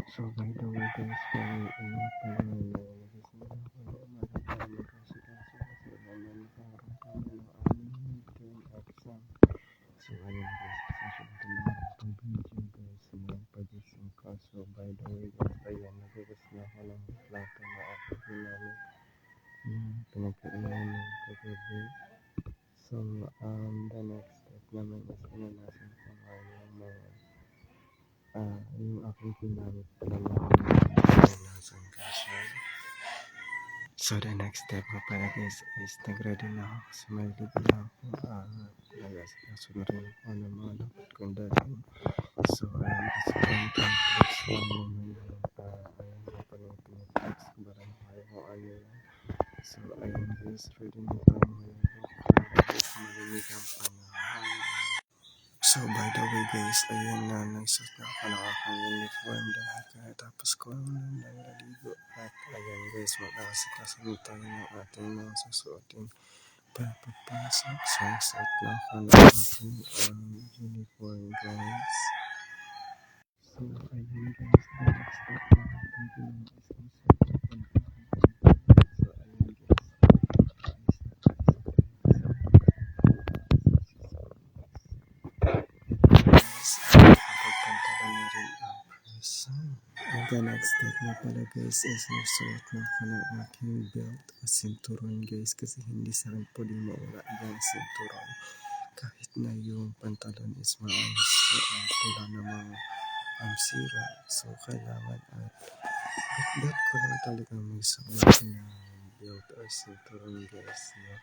So by the way guys, kung ano pala mag-asikaso kasi naman nakaroon kami ng aming midterm exam. So ayun guys, pasensya na itong video guys, magpa-gising ka. So by the way guys, ayan, nagugas na ako ng plato na ako ginamit na pinagkainan ng kagabi. So the next step naman is inanasin ko nga yung mga yung aking ginamit pala na lasan kasi. So the next step ko pala guys is nag-ready na ako kasi may libre na ako. Nag-asikaso na rin ako ng mga dapat kong dalhin. So ayun, kasi complex lang naman yung ayun na pinag-flex ko ba rin kaya kung ano yan. So ayun guys, ready na tayo ngayon kasi malamig ang panahon. So by the way guys, ayun na, nagsuot na ako ng aking uniform dahil katapos ko nang naliligo. At ayun guys, mag-aasikaso tayo ng ating mga susuotin para pagpasok. So nagsuot na ako ng aking uniform guys. So ayun guys, the next step na ating ginawa is magsuot na ako ng aking so ayun guys, the next step na pala guys is nagsuot na ako ng aking belt o sinturon guys kasi hindi sa akin pwede mawala yung sinturon kahit na yung pantalon is maayos wala namang sira, so kailangan at ba't ko lang talaga magsuot ng belt o sinturon guys, no?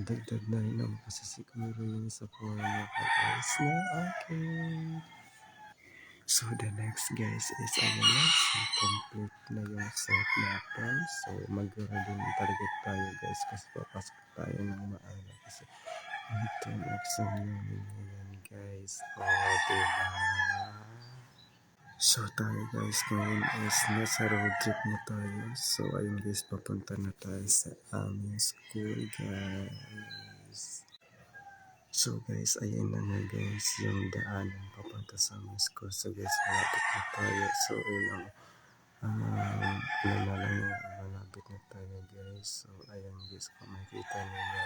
Dagdag na rin naman kasi siguro yung sa forma ko guys na okay. So the next guys is ayun na, so complete na yung set natin. So mag-ready talaga tayo guys kasi papasok tayo ng maaga kasi midterm exam namin ngayon guys. Diba? So tayo guys ngayon is nasa road trip na tayo. So ayun guys, papunta na tayo sa aming school guys. So guys, ayun na nga guys, yung daanan papunta sa aming school. So guys, malapit na tayo. So ayun malapit na tayo guys. So ayun guys, kung makikita ninyo,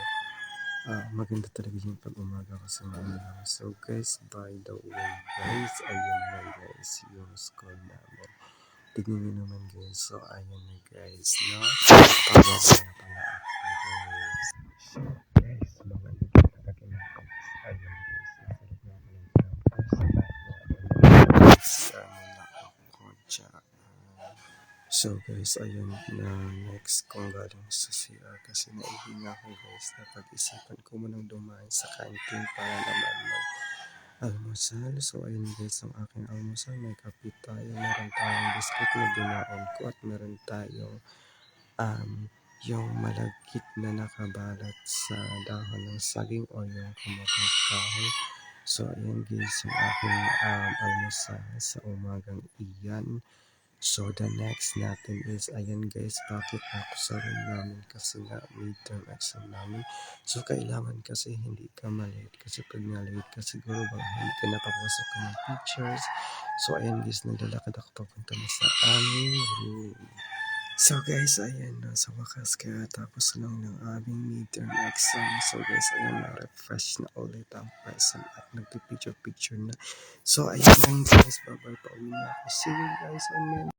maganda talaga yung pag-umaga ko sa mga. So guys, by the way guys, ayun na guys, yung school namin. Tignan nyo naman guys, so ayun na guys, no? Pagbawa na pala ako guys. So guys, mga talaga na guys. Ayun guys, nasalit na ako ng campus. CR muna ako dyan. So guys, ayun na next kong galing sa CR kasi naihinga ako guys. Napag-isipan ko munang dumaan sa canteen para naman mag-almusal. So ayun guys, ang aking almusal, may kape tayo, meron tayong biscuit na binaon ko at meron tayong yung malagkit na nakabalat sa dahon ng saging o yung kamoting kahoy. So ayun guys, yung aking almusal sa umagang iyan. So the next natin is ayan guys, bakit ako sa room namin kasi nga midterm exam namin. So kailangan kasi hindi ka malate kasi pag na-late ka siguro baka hindi ka napapasok ng teachers. So ayan guys, naglalakad ako papunta na sa aming room. So guys, ayan na sa wakas kaya tapos lang ng aming midterm exam. So guys, ayan na refresh na ulit ang person at nagpipicture na. So ayan lang guys, bye bye, pauwi na ako. See you guys on